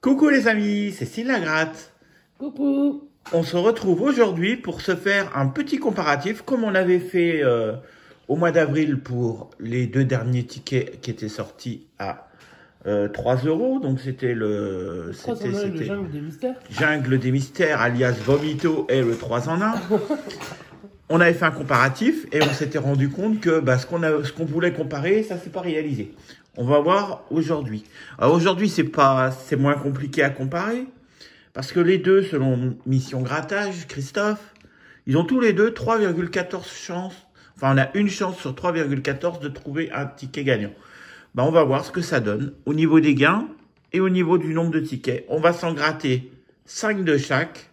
Coucou les amis, c'est Céline Lagratte. Coucou. On se retrouve aujourd'hui pour se faire un petit comparatif comme on avait fait au mois d'avril pour les deux derniers tickets qui étaient sortis à 3 euros. Donc c'était le Jungle des Mystères. Jungle des Mystères alias Vomito et le 3 en 1. On avait fait un comparatif et on s'était rendu compte que ce qu'on voulait comparer, ça s'est pas réalisé. On va voir aujourd'hui. Alors aujourd'hui, c'est moins compliqué à comparer parce que les deux, selon Mission Grattage, Christophe, ils ont tous les deux 3,14 chances. Enfin, on a une chance sur 3,14 de trouver un ticket gagnant. On va voir ce que ça donne au niveau des gains et au niveau du nombre de tickets. On va s'en gratter 5 de chaque.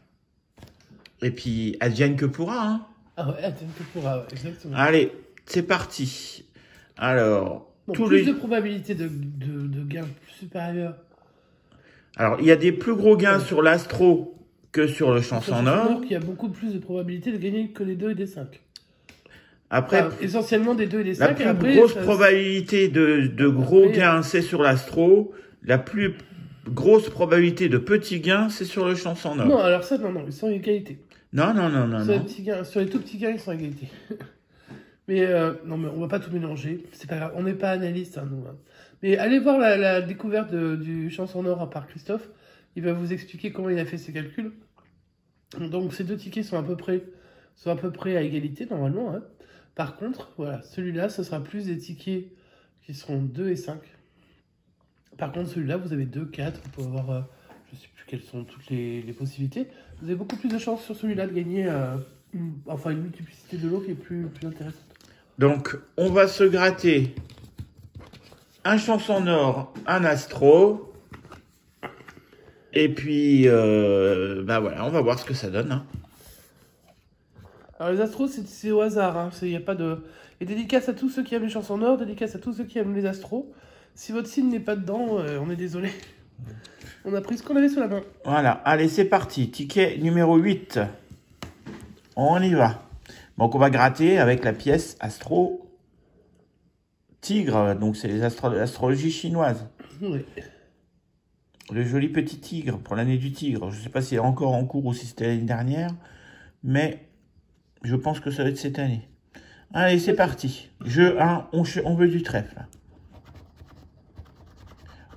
Et puis, advienne que pourra, hein. Ah ouais, advienne que pourra, ouais, exactement. Allez, c'est parti. Alors, bon, plus de probabilité de gains supérieurs. Alors, il y a des plus gros gains sur l'Astro que sur le Chance en Or. Il y a beaucoup plus de probabilité de gagner que les 2 et des 5. Après, essentiellement des 2 et des 5. La plus grosse probabilité de gros gains, c'est sur l'Astro. La plus grosse probabilité de petits gains, c'est sur le Chance en Or. Non, alors ça, non, ils sont en égalité. Non. Sur les tout petits gains, ils sont en égalité. Mais non, mais on va pas tout mélanger. C'est pas grave. On n'est pas analyste, hein, nous. Hein. Mais allez voir la découverte du Chance en Or par Christophe. Il va vous expliquer comment il a fait ses calculs. Donc ces deux tickets sont à peu près à égalité normalement. Hein. Par contre, voilà, celui-là, ce sera plus des tickets qui seront 2 et 5. Par contre, celui-là, vous avez 2, 4. Vous pouvez avoir, je sais plus quelles sont toutes les possibilités. Vous avez beaucoup plus de chances sur celui-là de gagner une multiplicité de lots qui est plus intéressante. Donc, on va se gratter un Chance en Or, un Astro. Et puis, voilà, on va voir ce que ça donne. Hein. Alors, les Astros, c'est au hasard. Hein. Il n'y a pas de... Et dédicace à tous ceux qui aiment les Chances en Or, dédicace à tous ceux qui aiment les Astros. Si votre signe n'est pas dedans, on est désolé. On a pris ce qu'on avait sous la main. Voilà, allez, c'est parti. Ticket numéro 8. On y va. Donc, on va gratter avec la pièce Astro Tigre. Donc, c'est l'astrologie chinoise. Oui. Le joli petit tigre pour l'année du tigre. Je ne sais pas s'il est encore en cours ou si c'était l'année dernière. Mais je pense que ça va être cette année. Allez, c'est parti. Jeu 1, on veut du trèfle.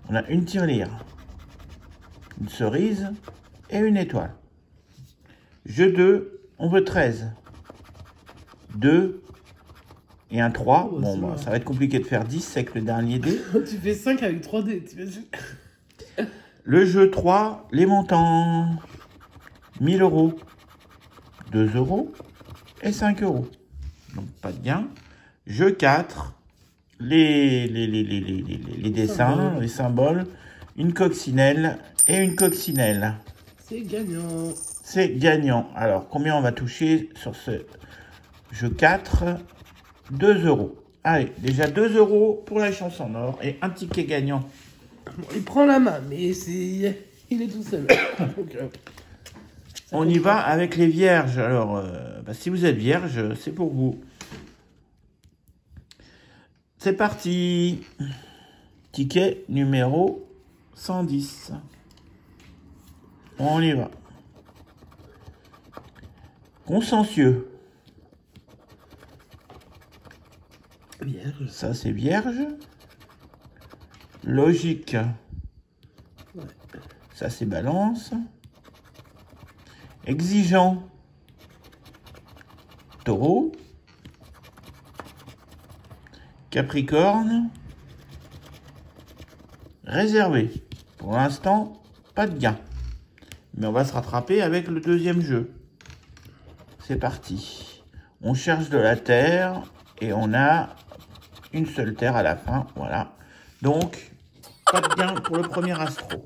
On a une tirelire, une cerise et une étoile. Jeu 2, on veut 13. 2 et un 3. Oh, bon, ça va être compliqué de faire 10 avec le dernier dé. Tu fais 5 avec 3 dés, t'imagines? Le jeu 3, les montants. 1000 euros, 2 euros et 5 euros. Donc, pas de gain. Jeu 4, les dessins, les symboles, une coccinelle et une coccinelle. C'est gagnant. C'est gagnant. Alors, combien on va toucher sur ce jeu 4? 2 euros. Allez, déjà 2 euros pour la Chance en Or et un ticket gagnant. Bon, il prend la main, mais il est tout seul. Donc, on y va avec les vierges. Alors, si vous êtes vierge, c'est pour vous. C'est parti. Ticket numéro 110. On y va. Consciencieux. Vierge. Ça, c'est vierge. Logique. Ouais. Ça, c'est balance. Exigeant. Taureau. Capricorne. Réservé. Pour l'instant, pas de gain. Mais on va se rattraper avec le deuxième jeu. C'est parti. On cherche de la terre et on a une seule terre à la fin. Voilà. Donc, pas de gain pour le premier astro.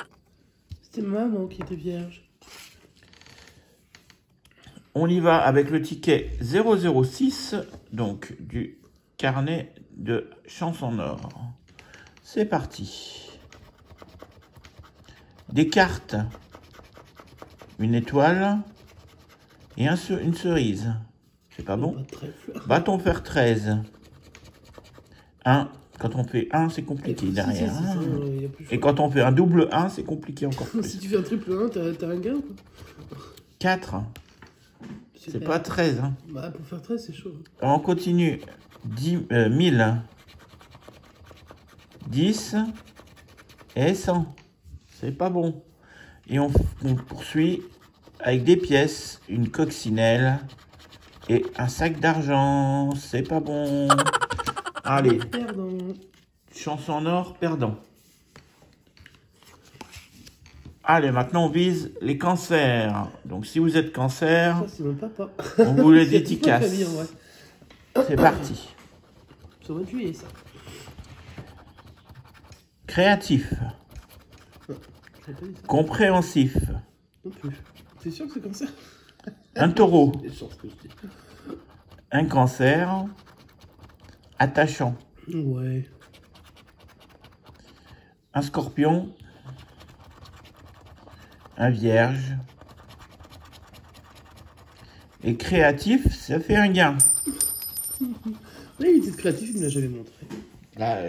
C'était maman qui était vierge. On y va avec le ticket 006, donc du carnet de Chance en Or. C'est parti. Des cartes, une étoile et une cerise. C'est pas bon. Bâton fer 13. 1, Quand on fait 1, c'est compliqué derrière. Si, y a plus Et quand on fait un double 1, c'est compliqué encore plus. Si tu fais un triple 1, t'as un gain ou quoi? 4. C'est pas 13. Hein. Bah, pour faire 13, c'est chaud. On continue. 1000. 10 et 100. C'est pas bon. Et on poursuit avec des pièces, une coccinelle et un sac d'argent. C'est pas bon. Allez. Perdant. Chance en or, perdant. Allez, maintenant on vise les cancers. Donc si vous êtes cancer, Ça, c'est mon papa. on vous les C'est toute ma dédicace. famille, en vrai. C'est parti. C'est au mois de juillet, ça. Créatif. J'ai pas dit ça. Compréhensif. Non plus. C'est sûr que c'est comme ça? Un taureau. C'est sûr ce que je dis. Un cancer. Attachant. Ouais. Un scorpion. Un vierge. Et créatif, ça fait un gain. Oui, il était créatif, il me l'a jamais montré. Là,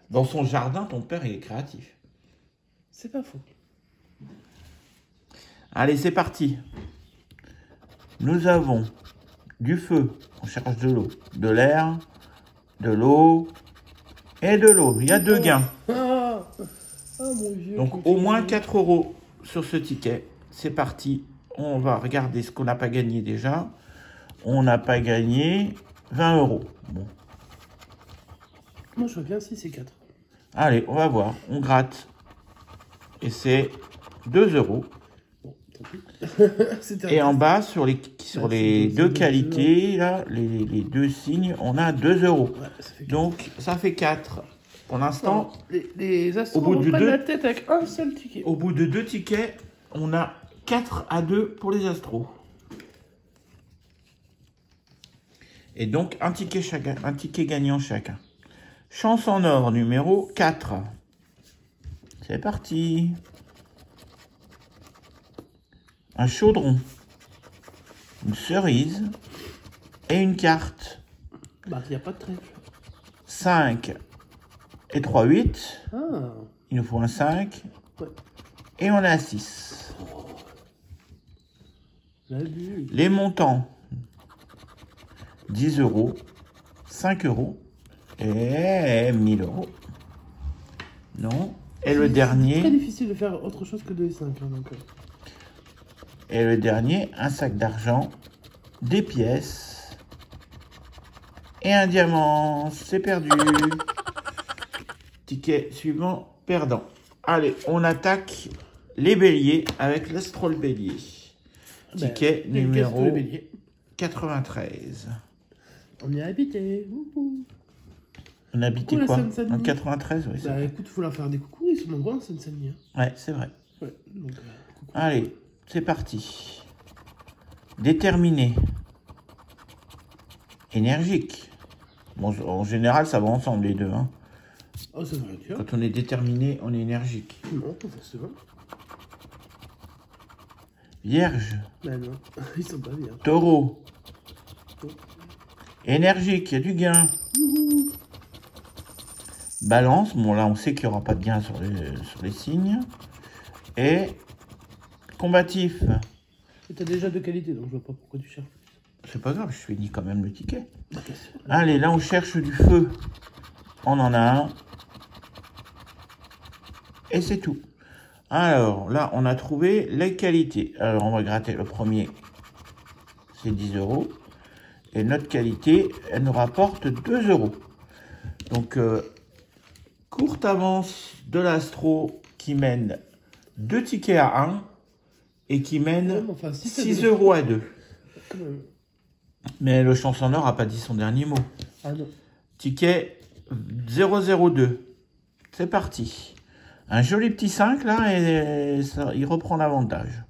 dans son jardin, ton père, il est créatif. C'est pas faux. Allez, c'est parti. Nous avons du feu, on cherche de l'eau, de l'air, de l'eau et de l'eau. Il y a 2 gains. Ah, mon vieux. Donc au moins 4 € sur ce ticket. C'est parti. On va regarder ce qu'on n'a pas gagné déjà. On n'a pas gagné 20 €. Bon. Moi, je vois bien si c'est 4. Allez, on va voir. On gratte. Et c'est 2 €. Bon, tant pis. C'était Et un en test. bas, sur les c'est deux deux qualités, là, les 2 signes, on a 2 €. Ouais, ça fait 4. Donc, ça fait 4. Pour l'instant, Les astros au bout vont du prendre deux- la tête avec un seul ticket. au bout de 2 tickets, on a 4-2 pour les astros. Et donc, un ticket chacun, un ticket gagnant chacun. Chance en or numéro 4. C'est parti. Un chaudron, une cerise et une carte. Bah, il n'y a pas de trèfle. 5 et 3, 8. Ah, Il nous faut un 5. ouais. Et on a 6. L'abus. Les montants. 10 €, 5 € et 1000 €. Non. Et le C'est très dernier, difficile de faire autre chose que 2 et 5. Hein, donc, un sac d'argent, des pièces et un diamant. C'est perdu. Ticket suivant, perdant. Allez, on attaque les béliers avec l'astrol bélier. Ticket ben, numéro le bélier. 93. On y a habité. Wouhou. On habitait Coucou, la quoi? Seine-Saint-Denis. En 93, oui. Bah écoute, faut leur faire des coucou, ils sont nombreux en Seine-Saint-Denis. Hein. Ouais, c'est vrai. Ouais, donc, coucou. Allez, c'est parti. Déterminé. Énergique. Bon, en général, ça va ensemble les deux. Hein. Oh, ça veut dire. Quand on est déterminé, on est énergique. Non, pas forcément. Vierge. Bah non, ils sont pas bien. Taureau. Énergique, il y a du gain. Youhou. Balance. Bon, là, on sait qu'il n'y aura pas de gain sur les signes. Et combatif. Et t'as déjà 2 qualités, donc je vois pas pourquoi tu cherches. C'est pas grave, je finis quand même le ticket. Bah, bien sûr. Allez, là, on cherche du feu. On en a un. Et c'est tout. Alors, là, on a trouvé les qualités. Alors, on va gratter le premier. C'est 10 €. Et notre qualité, elle nous rapporte 2 €. Donc, courte avance de l'astro qui mène 2 tickets à 1 et qui mène Ouais, mais enfin, si t'as 6 des- € à 2. Quand même. Mais le chansonneur n'a pas dit son dernier mot. Ah non. Ticket 002. C'est parti. Un joli petit 5 là et ça, il reprend l'avantage.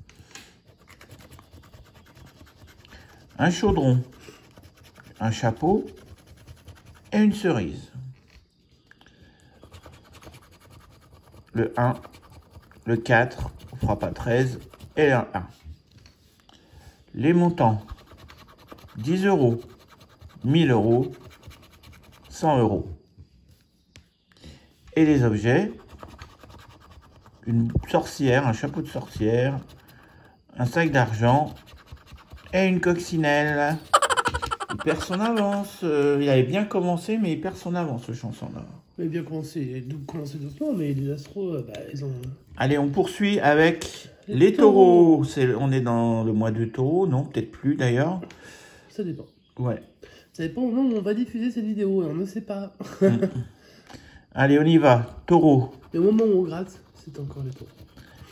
Un chaudron. Un chapeau. Et une cerise. Le 1. Le 4. On ne fera pas 13. Et le 1. Les montants. 10 €. 1000 €. 100 €. et les objets. Une sorcière, un chapeau de sorcière, un sac d'argent et une coccinelle. Il perd son avance. Il avait bien commencé, mais il perd son avance, le chanson-là. Il a bien commencé. Il a commencé doucement, mais les astros, ils ont... Allez, on poursuit avec les taureaux. On est dans le mois de taureau. Non, peut-être plus, d'ailleurs. Ça dépend. Ouais. Ça dépend au moment où on va diffuser cette vidéo. On ne sait pas. Allez, on y va. Taureau. Et au moment où on gratte, c'est encore les taureaux.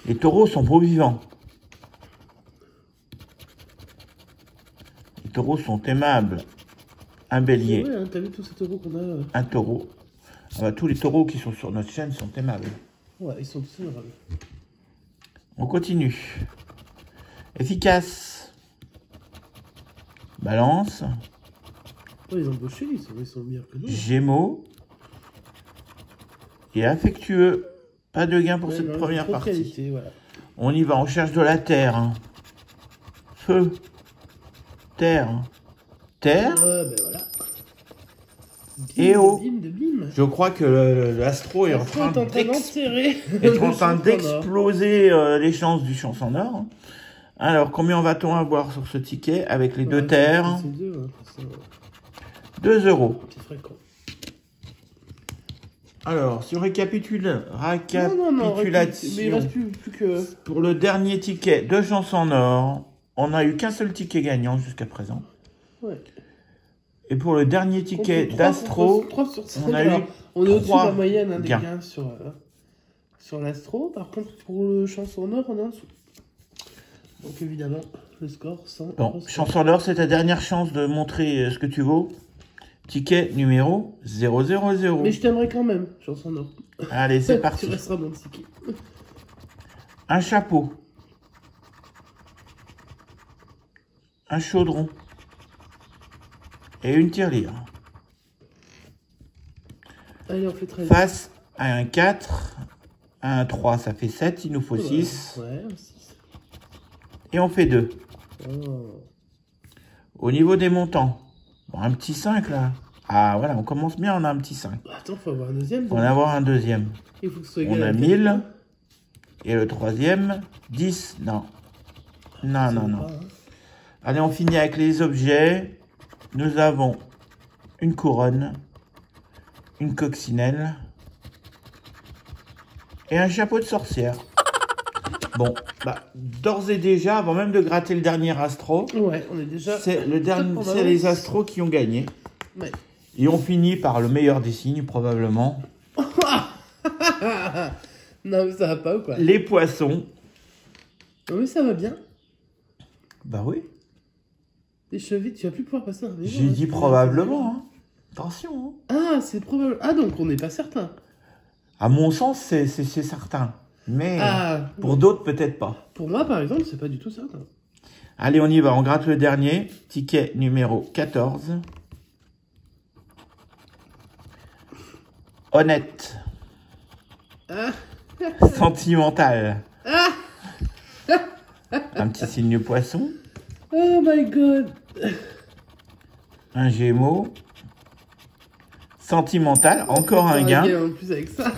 Les taureaux sont beaux vivants. Les taureaux sont aimables. Un bélier. Ouais, hein, t'as vu tous ces taureaux qu'on a Un taureau. Ah bah, tous les taureaux qui sont sur notre chaîne sont aimables. Ouais, ils sont tous aimables. On continue. Efficace. Balance. Ouais, les embauchés, ils sont meilleurs que nous. Gémeaux. Et affectueux. Pas de gain pour cette première partie. Qualité, voilà. On y va, on cherche de la terre. Hein. Feu. Terre. Terre. Ben voilà. Bim, Et eau. Bim, de bim. Je crois que l'astro est en train d'enterrer. d'exploser les chances du chanson or. Hein. Alors, combien va-t-on avoir sur ce ticket avec les deux terres? 2 €. C'est fréquent. Alors, si on récapitule, Mais il reste plus que... Pour le dernier ticket de chanson or, on n'a eu qu'un seul ticket gagnant jusqu'à présent. Ouais. Et pour le dernier ticket d'astro, on est au-dessus de la moyenne des gains gains sur l'astro. Par contre, pour le chanson or, on est en dessous. Donc évidemment, le score 100. Bon, chanson or, c'est ta dernière chance de montrer ce que tu vaux. Ticket numéro 000. Mais je t'aimerais quand même, chanson or. Allez, c'est parti. Tu resteras mon ticket. Un chapeau. Un chaudron. Et une tirelire. Allez, on fait 13. Face à un 4, à un 3, ça fait 7, il nous faut 6. Ouais, 6. Et on fait 2. Oh. Au niveau des montants, bon, un petit 5 là. Ah voilà, on commence bien, on a un petit 5. Attends, faut avoir un deuxième. On va avoir un deuxième. Il faut que ce soit On a 1000. Et le troisième, 10. Non. Non, non, non. Allez, on finit avec les objets. Nous avons une couronne, une coccinelle et un chapeau de sorcière. Bon, bah, d'ores et déjà, avant même de gratter le dernier astro, ouais, on est déjà. C'est les astros qui ont gagné. Ouais. Et on finit par le meilleur des signes, probablement. Non, mais ça va pas ou quoi? Les poissons. Non, mais ça va bien. Bah oui. Les chevilles, tu vas plus pouvoir passer un maison. J'ai dit probablement. Hein. Attention. Hein. Ah, c'est probable. Ah, donc on n'est pas certain. À mon sens, c'est certain. Mais pour d'autres, peut-être pas. Pour moi, par exemple, c'est pas du tout certain. Allez, on y va. On gratte le dernier. Ticket numéro 14. Honnête. Sentimental. Un petit signe poisson. Oh my god. Un gémeau. Sentimental. Encore un gain. En plus avec ça.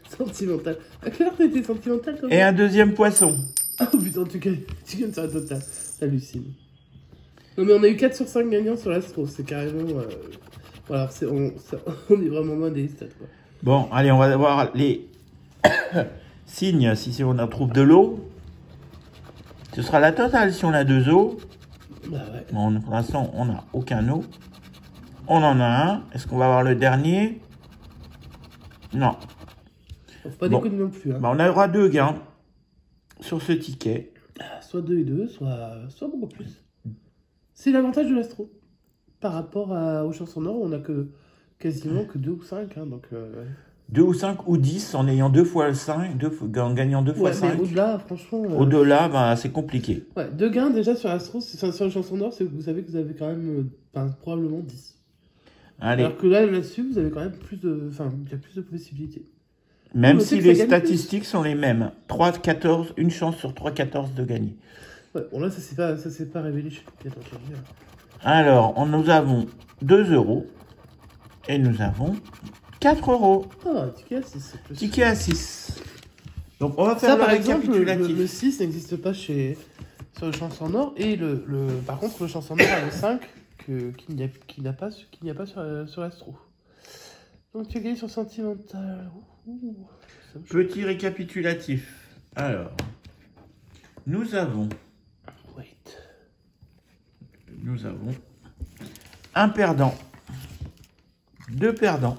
Sentimental. À quelle heure t'étais sentimental toi? Et un deuxième poisson. Oh putain, tu gagnes sur la totale. T'hallucines. Non mais on a eu 4 sur 5 gagnants sur l'astro. C'est carrément... Voilà, on est vraiment loin des stats quoi. Bon, allez, on va voir les signes. Si on en trouve de l'eau, ce sera la totale si on a 2 eaux. Bah ouais. Bon, pour l'instant, on n'a aucun eau. On en a un. Est-ce qu'on va avoir le dernier? Non. Faut pas déconner non plus. Hein. Bah, on aura 2 gains sur ce ticket. Soit 2 et 2, soit beaucoup plus. C'est l'avantage de l'astro. Par rapport aux chansons nord, on a quasiment que 2 ou 5. Hein, donc, 2 ou 5 ou 10 en ayant 2 fois le 5, en gagnant 2 fois 5. Au-delà, franchement. Au-delà, bah, c'est compliqué. Ouais, 2 gains déjà sur l'astro, sur les chansons nord, c'est que vous savez que vous avez quand même probablement 10. Allez. Alors que là-dessus, vous avez quand même plus de. Enfin, il y a plus de possibilités. Même si les statistiques sont les mêmes. 3-14, une chance sur 3-14 de gagner. Ouais, bon là, ça s'est pas révélé chez les Alors, nous avons 2 € et nous avons 4 €. Ah, ticket à 6, c'est plus. Ticket à 6. Donc on va faire Ça, le par exemple, récapitulatif. le 6 n'existe pas sur le chanson Nord. Et par contre, le chanson Nord a le 5 qu'il n'y a pas sur Astro. Donc tu as gagné sur Sentimental. Ça me choque. Petit récapitulatif. Alors, nous avons un perdant, 2 perdants,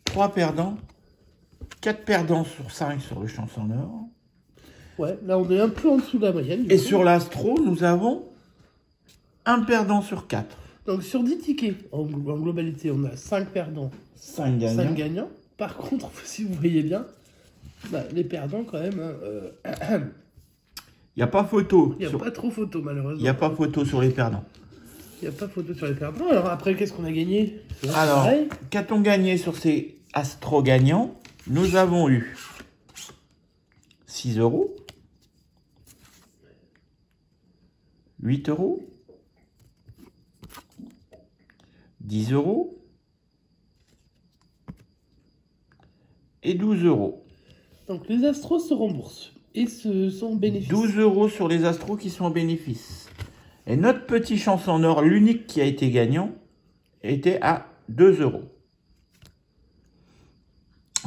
3 perdants, 4 perdants sur 5 sur le chanson Nord. Ouais, là on est un peu en dessous de la moyenne. Et sur l'Astro, nous avons un perdant sur 4. Donc sur 10 tickets, en globalité, on a 5 perdants, 5 gagnants. 5 gagnants. Par contre, si vous voyez bien, les perdants quand même, Il n'y a pas photo. il n'y a pas trop photo malheureusement. Il n'y a pas photo sur les perdants. Il n'y a pas photo sur les perdants. Alors après, qu'est-ce qu'on a gagné? Alors, qu'a-t-on gagné sur ces Astro gagnants? Nous avons eu 6 €, 8 €, 10 € et 12 €. Donc les Astros se remboursent et se sont bénéfices. 12 € sur les Astros qui sont en bénéfice. Et notre petit chanson Nord, l'unique qui a été gagnant, était à 2 €.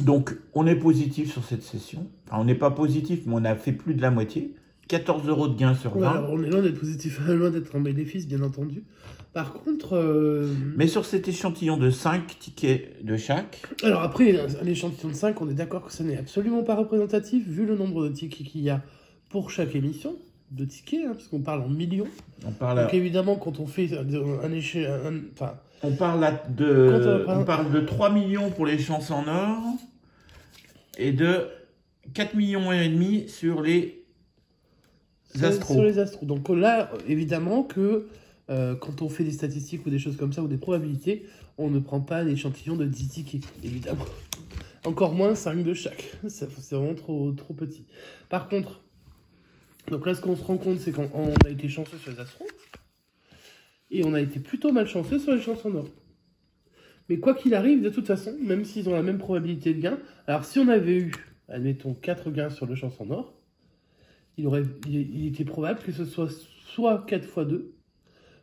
Donc, on est positif sur cette session. Enfin, on n'est pas positif, mais on a fait plus de la moitié. 14 € de gain sur 20. Ouais, alors on est loin d'être positif, loin d'être en bénéfice, bien entendu. Par contre... Mais sur cet échantillon de 5 tickets de chaque... Alors après, l'échantillon de 5, on est d'accord que ce n'est absolument pas représentatif, vu le nombre de tickets qu'il y a pour chaque émission, de tickets, hein, puisqu'on parle en millions. On parle, Donc évidemment, quand on fait un échec... on parle de 3 millions pour les chansons Nord et de 4,5 millions sur les Astros. Sur les Astros. Donc là, évidemment que quand on fait des statistiques ou des choses comme ça, ou des probabilités, on ne prend pas un échantillon de 10 tickets, évidemment. Encore moins 5 de chaque. C'est vraiment trop petit. Par contre, donc là, ce qu'on se rend compte, c'est qu'on a été chanceux sur les Astros, et on a été plutôt malchanceux sur les chansons Nord. Mais quoi qu'il arrive, de toute façon, même s'ils ont la même probabilité de gain, alors si on avait eu, admettons, 4 gains sur le chanson Nord, il était probable que ce soit 4 x 2,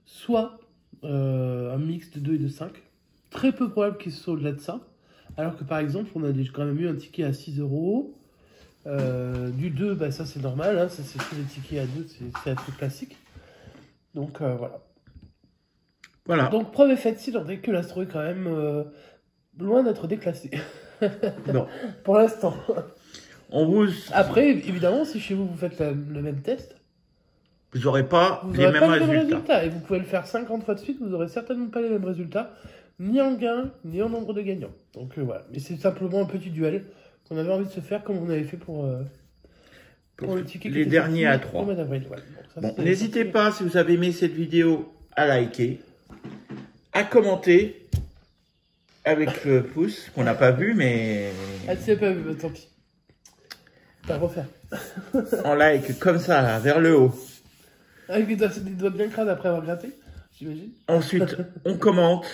soit un mix de 2 et de 5. Très peu probable qu'il soit au-delà de ça. Alors que par exemple, on a quand même eu un ticket à 6 €. Du 2, ça c'est normal, hein, ça c'est tous les tickets à 2, c'est assez classique. Donc voilà. Voilà. Donc preuve est faite, s'il en est que l'Astro est quand même loin d'être déclassé. Non. Pour l'instant. Après, évidemment, si chez vous, vous faites le même test, vous n'aurez pas vous les n'aurez mêmes pas les mêmes résultats. résultats. Et vous pouvez le faire 50 fois de suite, vous n'aurez certainement pas les mêmes résultats, ni en gain, ni en nombre de gagnants. Donc voilà. Mais c'est simplement un petit duel qu'on avait envie de se faire comme on avait fait pour le ticket. Les derniers à 3. Au mois d'avril. Ouais. Bon, n'hésitez pas, si vous avez aimé cette vidéo, à liker, à commenter avec le pouce, qu'on n'a pas vu, mais... Ah, tu l'as pas vu, tant pis. T'as à refaire. En like, comme ça, là, vers le haut. Avec des doigts bien crades après avoir gratté, j'imagine. Ensuite, on commente.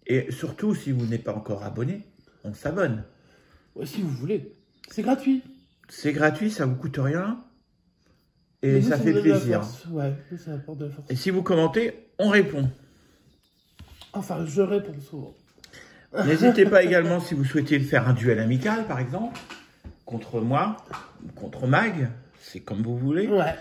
Et surtout, si vous n'êtes pas encore abonné, on s'abonne. Ouais, si vous voulez. C'est gratuit. C'est gratuit, ça vous coûte rien. Et Mais nous, ça nous fait donne de la plaisir. force. Ouais, nous, ça apporte de la force. Et si vous commentez, on répond. Enfin, je réponds souvent. N'hésitez pas également, si vous souhaitez faire un duel amical, par exemple, contre moi, ou contre Mag, c'est comme vous voulez. Ouais.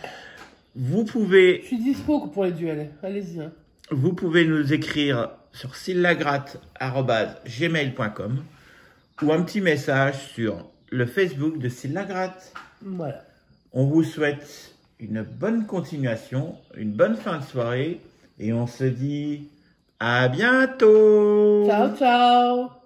Vous pouvez... Je suis dispo pour les duels. Allez-y. Hein. Vous pouvez nous écrire sur syllagratte@gmail.com ou un petit message sur le Facebook de Syllagratte. Voilà. On vous souhaite une bonne continuation, une bonne fin de soirée et on se dit à bientôt. Ciao, ciao.